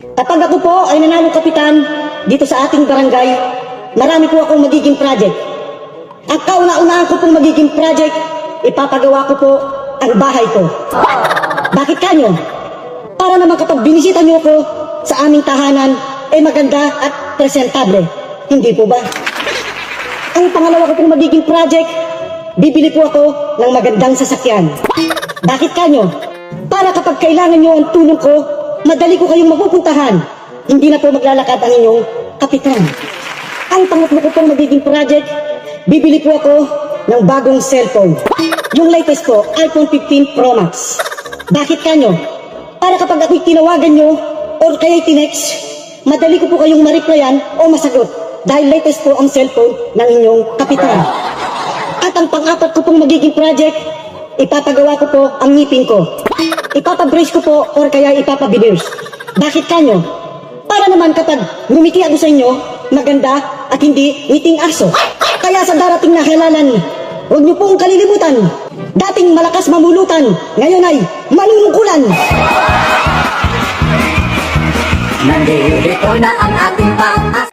Kapag ako po ay nanalong kapitan dito sa ating barangay, marami po akong magiging project. Ang kauna-unahan ko pong magiging project, ipapagawa ko po ang bahay ko. Bakit kanyo? Para naman kapag binisita nyo ko sa aming tahanan, ay maganda at presentable. Hindi po ba? Ang pangalawa ko pong magiging project, bibili po ako ng magandang sasakyan. Bakit kanyo? Para kapag kailangan nyo ang tulong ko, madali ko kayong mapupuntahan. Hindi na po maglalakad ang inyong kapitan. Ang pangatlo ko pong magiging project, bibili po ako ng bagong cellphone. Yung latest po, iPhone 15 Pro Max. Bakit kanyo? Para kapag ako'y tinawagan nyo or kaya'y tinext, madali ko po kayong ma-replyan o masagot dahil latest po ang cellphone ng inyong kapitan. At ang pang-apat ko pong magiging project, ipapagawa ko po ang ngipin ko. Ipapabrace ko po or kaya ipapabiners. Bakit kanyo? Para naman kapag ngumiti ako sa inyo, maganda at hindi ngiting aso. Kaya sa darating na halalan, huwag niyo pong kalilimutan. Dating malakas mamulutan, ngayon ay manunungkulan. Nandito na ang ating pang-asa.